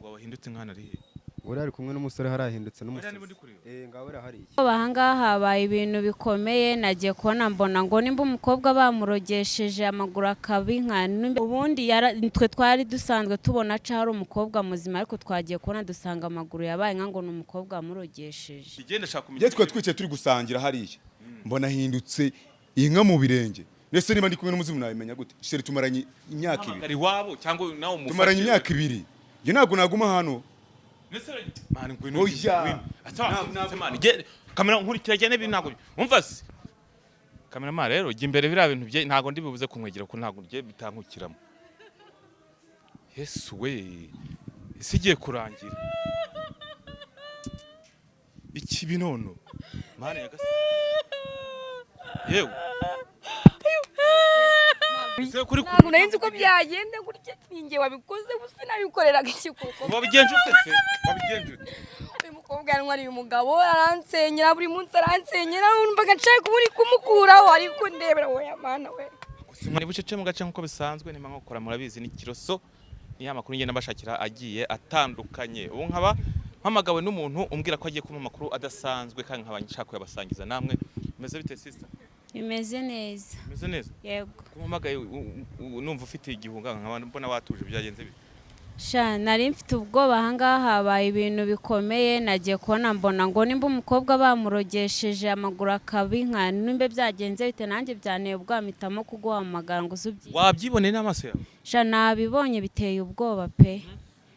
ngo wahindutse Inka narihe uri ari kumwe n'umusore harahindutse n'umusore ngaho hari iki ahangaha habaye ibintu bikomeye nagiye kubona mbona ngo nimba umukobwa bamurogesheje amaguru akaba inka ubundi twe twari dusanzwe tubona aca hari umukobwa muzima ariko twagiye kubona dusanga amaguru yabaye nka ngo ni umukobwa wamurogesheje je twe twicaye turi gusangira hariya mbona hindutse inka mu birenge nese niba ndi kumwe n'umuzimu nabimenya gute sheri tumaranye imyaka ibiri ari wabo cyangwa nawo umufashe tumaranye imyaka ibiri je ntago naguma hano mani ngwino kamera nkurikira cyane ibintu ntago umva se kamera rero jya imbere bira bintu bye ntago ndi bibuze kumwegera ko ntago rye bitankukiramo Yesu we isigiye kurangira iki binono mani yagase yewe ntabwo narinzi uko byagenda gutya ninjye wabikoze gusa nabikoreraga iki kuko wabigenje ute uyu mukobwa yanwariye umugabo aransenyera buri munsi aransenyera numvaga nshaka kuburi kumukuraho ariko ndebera wowe mana we muri bucece mu gace nkuko bisanzwe nima nkokora murabizi ni kiroso ni amakuru ngenda bashakira agiye atandukanye ubu nkaba mpamagawe n'umuntu umbwira ko agiye kuma amakuru adasanzwe kandi nkaba nshaka kuyabasangiza namwe meze bite sister Imeze neza. Imeze neza? Yego. Kumamagaye numva ufite igihunga nk'abandi mbona watuje byagenze bite? Sha nari mfite ubwoba ahangaha habaye ibintu bikomeye nagiye kubona mbona ngo nimba umukobwa bamurogesheje amaguru akaba inka nimba byagenze bite nanjye byaneye ubwamitamo kuguhamagara ngo uzubyi. Wabyiboneye n'amaso yawe? Sha nabibonye biteye ubwoba pe.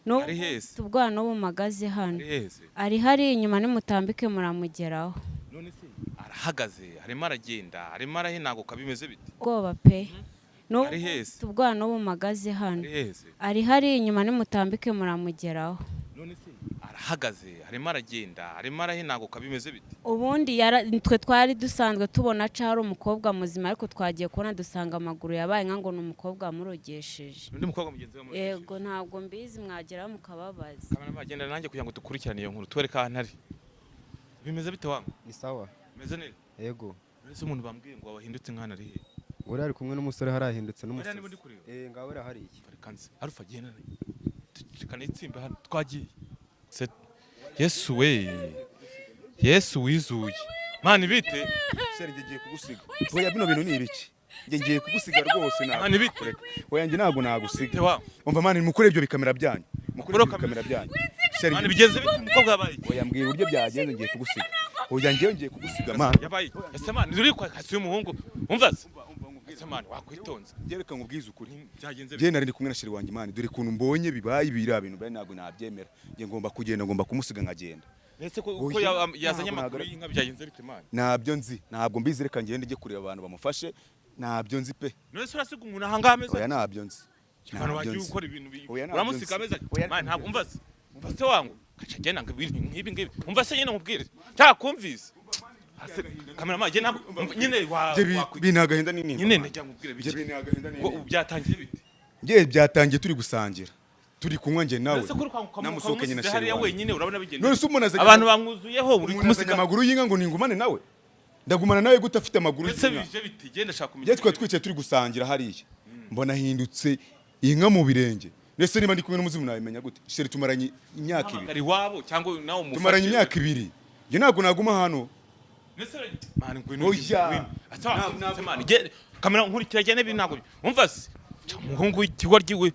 Ari hese. Ubwoba no bumagaze hano. Ari hese. Ari hari inyuma nimutambike muramugeraho. None se arahagaze arimo aragenda arimo arahinaguka bimeze bite? Ubwoba pe. No ari hese. Ubwoba no bumagaze hano. Ari hese. Ari hari inyuma nimutambike muramugeraho. None se arahagaze arimo aragenda arimo arahinaguka bimeze bite? Ubundi twe twari dusanzwe tubona aca hari umukobwa muzima ariko twagiye kubona dusanga amaguru yabaye nka ngo ni umukobwa wamurogesheje. Undi mukobwa mugenzi we Yego ntabwo mbizi mwagera mukababaza. Kamana magenda nanjye kugira ngo dukurikirane iyo nkuru twereka ahantu ari. Bimeze bite wangu? Ni sawa. Meze neza. Yego. Ese umuntu bambwiye ngo wahindutse Inka narihe? Uri ari kumwe n'umusore harahindutse n'umusore. Ari ndi kureba. Ngaho hari iki? Kanze. Arufa genda. Tukane itsimba hano twagiye. Yesu we. Yesu wizuye. Mani bite? Seri ngiye kugusiga. Oya bino bintu ni ibiki? Ngiye kugusiga rwose nawe. Mani bite? Oya ngi nago nagusiga. Umva mani mukore ibyo bikamera byanyu. Mukore kamera byanyu. Seri mani bigenze bite umukobwa yabaye? Oya mbwiye uburyo byagenze ngiye kugusiga. Oya ngiye kugusiga mani. Yabaye. Ese mani uri kwa kasi y'umuhungu. Umva se? Ese mani wakwitonze. Gereka ngubwiza ukuri. Byagenze bite? Je nari ndi kumwe na sheri wanjye mani dore kuntu mbonye bibaye ibira bintu bari nago nabyemera. Ngiye ngomba kugenda ngomba kumusiga nkagenda. Ese ko yazanye amakuru y'inka byagenze bite mani? Nabyo nzi. Ntabwo mbizi reka ngende ngiye kureba abantu bamufashe. Nabyo nzi pe. None se urasiga umuntu ahanga ameze? Oya nabyo nzi. Abantu bagiye gukora ibintu uramusika ameze. Mani ntabwo umva se. Umva se wangu. Kaca genda ngibi. Umva se nyine mubwire. Cyakumvise. Kamera maje nyine binagahinda nini? Nyine najya mubwire biki. Ko byatangiye bite? Ngiye byatangiye turi gusangira. Turi kunywa nje nawe. Namusokenye na sheri wenyine urabona bigenda. None se umuntu abantu bamwuzuyeho uri kumusiga amaguru y'inka ngo ningumane nawe. Ndagumana nawe gute afite amaguru y'inka. Ese bije bite genda shaka kumenya. Twe twicaye turi gusangira hariya. Mbona hindutse inka mu birenge. Nese niba ndi kumwe n'umuzimu nabimenya gute? Sheri tumaranye imyaka ibiri. Ari wabo cyangwa nawo umufashe. Tumaranye imyaka ibiri. Nge ntago naguma hano. Nese mani ngwino. Oya. Mani kamera nkurikira cyane ibintu ntago. Umva se? Umuhungu w'ikigwaryi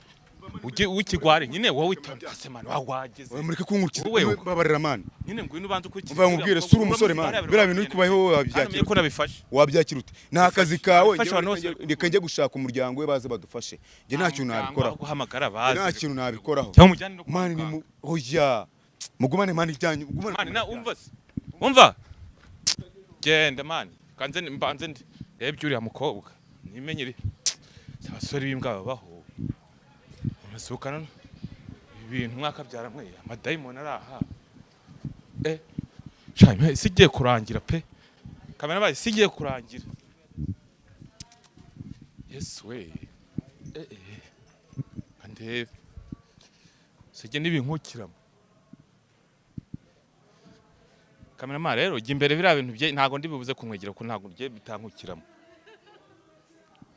w'ikigware nyine wowe itondase mani wagwageze. Oya mureke kunkurikira. Babarira mani. Nyine ngwino ubanze uko iki. Umva mubwire sura umusore mani. Bira bintu uri kubaho wabyakira. Ko nabifashe. Wabyakira ute? Nta kazi kawe reka njye gushaka umuryango we baze badufashe. Nge nta kintu nabikoraho. Guhamagara baze. Nta kintu nabikoraho. Mani ni oya. Mugumane mani byanyu. Mani na umva se. Umva. Genda mani. Kanze mbanze ndi. Rebye uri mukobwa. Nimenyere. Abasore b'imbwa babaho. Amasukana ibintu mwaka byaramwe amadayimoni araha. Shame sigiye kurangira pe. Kamera baye sigiye kurangira. Yes we. Ande sige nibinkukiramo. Kamera ma rero jya imbere bira bintu bye ntago ndi bibuze kumwegera ko ntago bye bitankukiramo.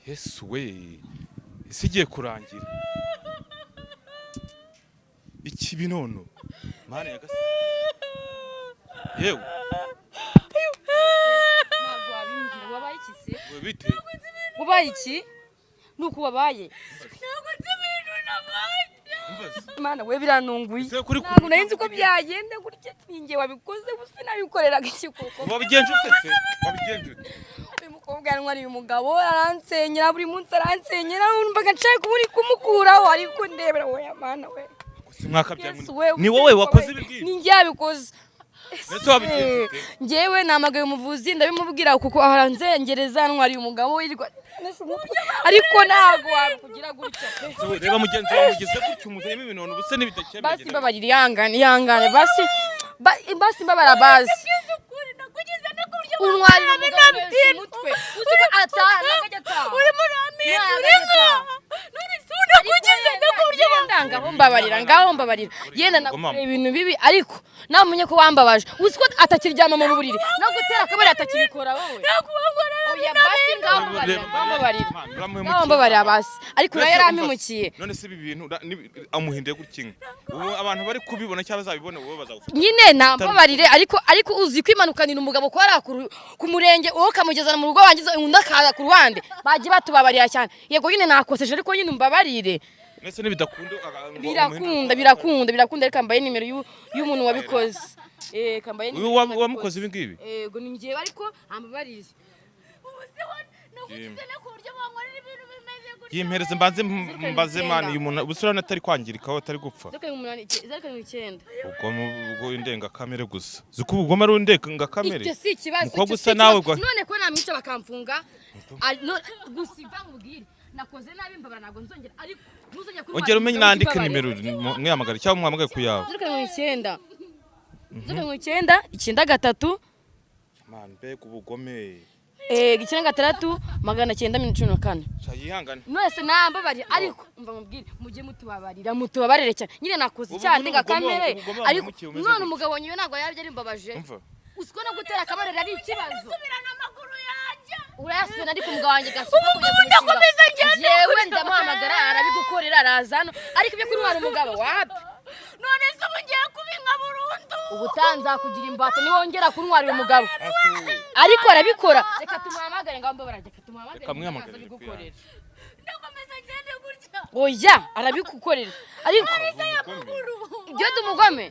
Yes we. Sigiye kurangira. iki binono mane yagase yewe ntabwo wabimbwira wabaye iki se we bite wabaye iki nuko wabaye Mana we biranunguye ntabwo nari nzi ko byagenda gutya ninjye wabikoze gusa nabikoreraga iki koko wabigenje ute uyu mukobwa yanwariye umugabo aransenyera buri munsi aransenyera numvaga nshaka kuburi kumukuraho ariko ndebera we Mana we ni wowe wakoze ibibwira ninjye yabikoze Nese wabigenje njyewe namagaye umuvuzi ndabimubwira kuko aranzengereza ntwariye umugabo ariko ntago wakugira gutya reba mugenzi wawe ugize gutya umuzemo ibinono buse n'ibidakemeye basi babarira ihangane basi mbabara basi unwarira umugabo umutwe uziko atana akajya ataha urimo uramindura none se unakugize no kurya ngaho mbabarira yenda nakureba ibintu bibi ariko namenye ko wambabaje uziko atakiryama mu buriri no gutera akabari atakibikora wowe oya basi ngaho mbabarira basi ariko nayo yarampimukiye none se ibi bintu amuhinduye gutya ubu abantu bari kubibona cyangwa bazabibona wowe bazagufata nyine nambabarire ariko uzi kwimanukanira umugabo ko ari ku murenge wowe kamugezana mu rugo wangiza undi akaza ku ruhande bagiye batubabarira cyane yego nyine nakoseje ariko nyine umbabarire nese nibidakunda birakunda reka mbaye nimero y'umuntu wabikoze kambaye nimero wamukoze ibi ngibi yego ni ngiye ariko ambabarire yimpereze mbaze mani uyu muntu ubusura natari kwangirika aho atari gupfa ubwo indenga kamere gusa zuko ubugome ari indenga kamere icyo si ikibazo umukobwa usa nawe none ko namwica bakamfunga gusiba mubwire nakoze nabi mbabara ntabwo nzongera ariko ntuzongera kuri ongera umenye nandike nimero mwiyamagara cyangwa mwamagaye ku yawe 09 man mbega ubugome 96 cyayihangane nose nambabarira ariko umva mubwire mujye mutubabarire cyane nyine nakoze cyane nga kamere ariko none umugabo nyiwe ntabwo yabye ari mbabaje usiko no gutera akabarira ari ikibazo subirana amaguru yanjye urayasubira ariko umugabo wanjye gasuka ndakomeza ngende yewe ndamuhamagara arabigukorera arazano ariko ibyo kuri wari umugabo wapi none se mugiye kubinka burundu ubutanza kugira imbata ni wongera kunwarira umugabo ariko arabikora reka tumuhamagare ngamba barajye tumuhamagare kamwamagare bigukorera ndakomeza ngende gutya oya arabikukorera ariko ibyo dumugome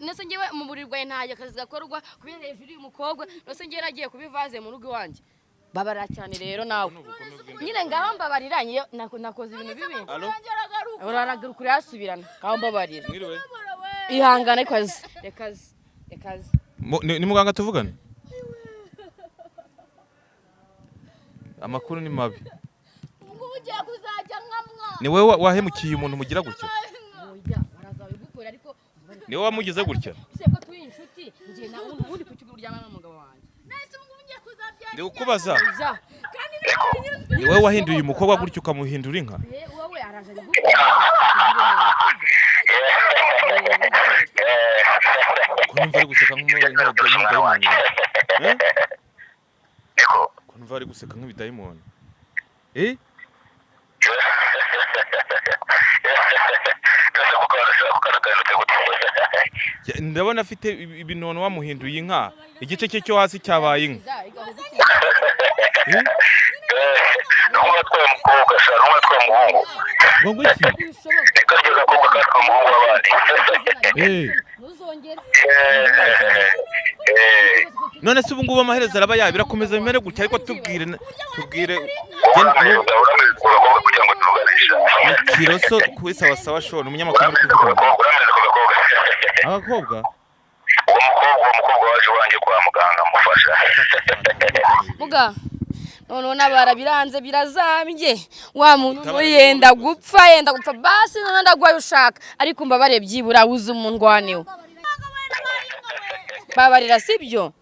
nese ngewe mu burirwaye ntaje akazi gakorwa kubera hejuru y'umukobwa nose ngewe nagiye kubivaze mu rugo iwanje babara cyane rero nawe nyine ngaho mbabariranye nakoze ibintu bibi uraragaruka kuri yasubirana ngaho mbabarira ihangane rekazi ni muganga tuvugana amakuru ni mabi ni wewe wahemukiye umuntu mugira gutya ni wowe wamugize gutya ndi ukubaza ni wowe wahinduye umukobwa gutya ukamuhindura inka kumva ari guseka nk'ibidayimoni kumva ari guseka nk'ibidayimoni ndabona afite ibinono wamuhinduye inka igice cye cyo hasi cyabaye inka n'umutwe w'umukobwa sha n'umutwe w'umuhungu ngo iki kageze ko katwa umuhungu abandi none se ubu ngubu amaherezo araba birakomeza bimere gutya ariko tubwire Kiroso kuri sawa shone umunyamakuru uri kuvuga abakobwa umukobwa waje wanjye kwa muganga mufasha muga none nabara biranze birazambye wa muntu yenda gupfa basi none ndagwaye ushaka ariko mbabare byibura wuze umundwanewe babarira sibyo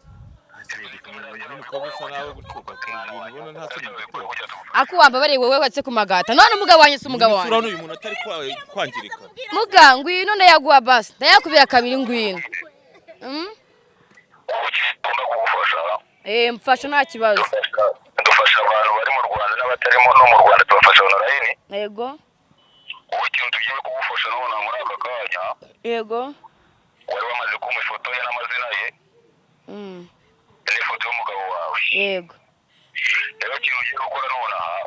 aku wambabare wewe watse kumagata none umugabo wanye umugabo wanye urano uyu muntu atari kwangirika muga ngwino ndayaguha basi ndayakubira kabiri ngwino mfasha nta kibazo dufasha abantu bari mu Rwanda n'abatarimo no mu Rwanda tubafasha online yego ubu ikintu tugiye kugufasha none muri aka kanya yego wari wamaze kumpa ifoto ye n'amazina ye n'ifoto y'umugabo wawe yego rero ikintu ugiye gukora nonaha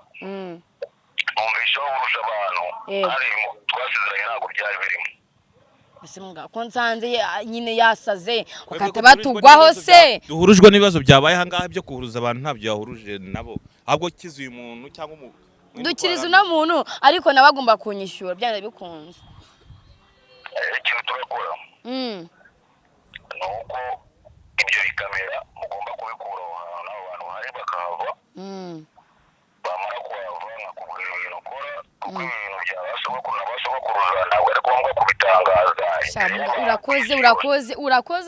numvisha wahuruje abantu hari twasezeranye ntabwo byari birimo ese mga ko nsanze nyine yasaze bakata batugwaho se duhurujwe n'ibibazo byabaye ahangaha byo kuhuruza abantu ntabyo yahuruje nabo ahubwo kiza uyu muntu cyangwa dukiriza uno muntu ariko nawe agomba kunyishyura byanze bikunze ikintu turakora ni uko ibyo bikamera mugomba kubikura aho hantu n'abo bantu bahari bakahava bamara kuhava nkakubwira ibintu ukora kuko ibintu bya basogokuru na basogokuruza ntabwo ari ngombwa kubitangaza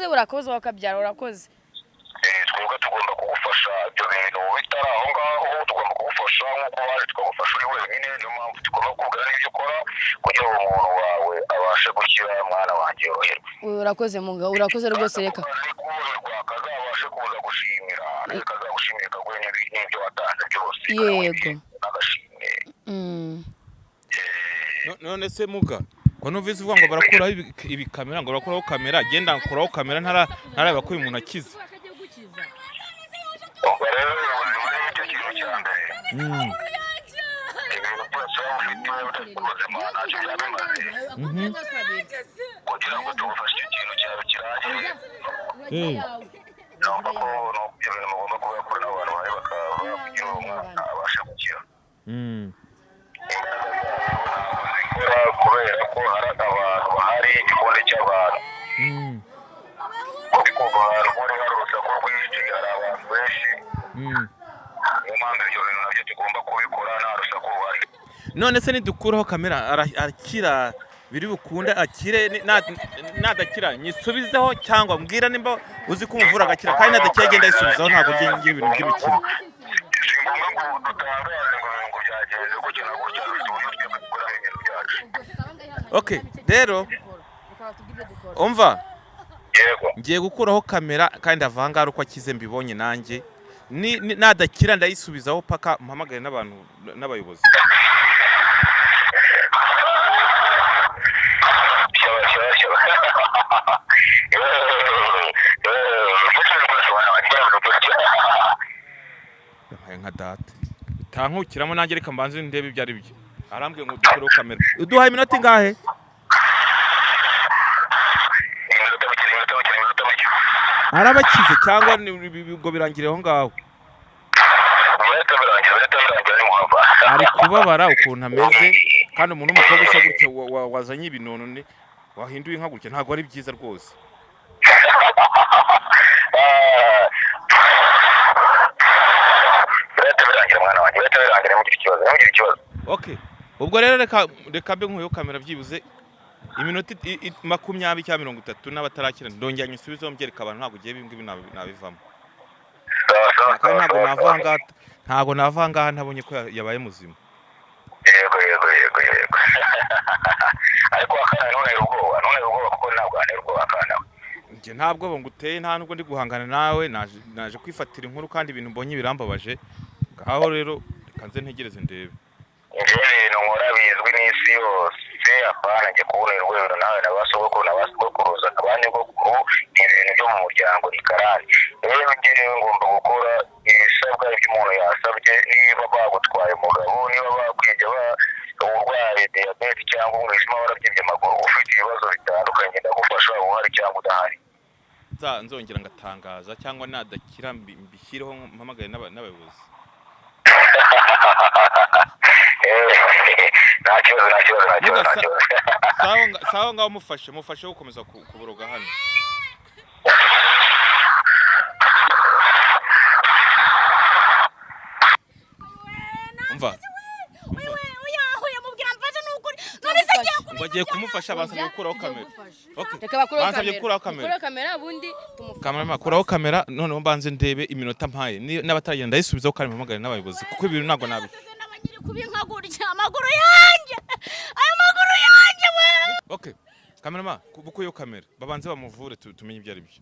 urakoze wakabyara urakoze twebwe tugomba kugufasha ibyo bintu bitari aho ngaho tugomba kugufasha nk'uko waje tukagufasha uri wenyine niyo mpamvu tugomba kukubwira n'ibyo ukora kugira ngo umuntu wawe abashe gukira mwana wanjye yoroherwe urakoze mugabo urakoze rwose reka kazabashe kuza gushimira kazagushimira kaguhe n'ibyo watanze byose yego agashimwe none se muga ko numvise uvuga ngo barakuraho ibikamera ngo barakuraho kamera genda nkuraho kamera ntaraba ko uyu muntu akize ubwo rero ubuzima ni cyo kintu cya mbere ibintu byose waba ufite ubuzima ntacyo byaba bimaze kugira ngo tugufashe icyo kintu cyawe kirangire numva ko ibyo bintu mugomba kubikora n'abantu bahari bakaba kugira ngo umwana abashe gukira kubera ko hari abantu bahari igikundi cy'abantu ariko ahantu muri hari urusaku rwinshi hari abantu benshi niyo mpamvu ibyo bintu nabyo tugomba kubikora nta rusaku ruhari none se nidukuraho kamera arakira biri bukunde akire nadakira nyisubizeho cyangwa mbwira nimba uzi ko umuvura agakira kandi nadakira agenda yisubizaho ntabwo ngiye ngira ibintu by'imikino si ngombwa ngo dutangaze ngo byagenze gutya na gutya dufite uburyo twebwe dukoramo ibintu byacu okay rero umva yego ngiye gukuraho kamera kandi avangara uko akize mbibonye nanjye nadakira ndayisubizaho paka mpamagare n'abantu n'abayobozi nka data tankukiramo nanjye reka mbanze ndebe ibyo ari byo arambwiye ngo dukureho kamera uduhaye iminota ingahe arabakize cyangwa ngo birangire aho ngaho ari kubabara ukuntu ameze kandi umuntu w'umukobwa usa gutya wazanye ibinono wahinduye inka gutya ntabwo ari byiza rwose okay ubwo rero reka mbe nkuyeho kamera byibuze iminota 20 cyangwa 30 n'abatarakira ndongera nyisubizeho mbyereka abantu ntabwo ugiye bimwe nabivamo kandi ntabwo nava ngaha ntabonye ko yabaye muzima yego ariko akana none ubwoba kuko ntabwo ane ubwoba akana nje ntabwo nguteye nta nubwo ndi guhangana nawe naje kwifatira inkuru kandi ibintu mbonye birambabaje ngaho rero kanze ntegereze ndebe ibintu nkora bizwi n'isi yose apana njye kubona urwego nawe n'abasogokuruza abandi bwokuru ni ibintu byo mu muryango ni karani rero ngewe ngomba gukora ibisabwa by'umuntu yasabye niba bagutwaye umugabo niba bakwibye uburwayi diyabete cyangwa umwijima warabyibye amaguru ufite ibibazo bitandukanye ndagufasha uhari cyangwa udahari nzongera ngatangaza cyangwa nadakira mbishyireho mpamagaye n'abayobozi nta kibazo sawa ngaho mufashe gukomeza kuburoga hano umva bagiye kumufasha basabye gukuraho kamera basabye gukuraho kamera kamera makuraho kamera noneho mbanze ndebe iminota mpaye n'abataragenda ndayisubizaho kandi mpamagare n'abayobozi kuko ibintu ntabwo nabi okay kamerama bukuyeho kamera babanze bamuvure tumenye ibyo ari byo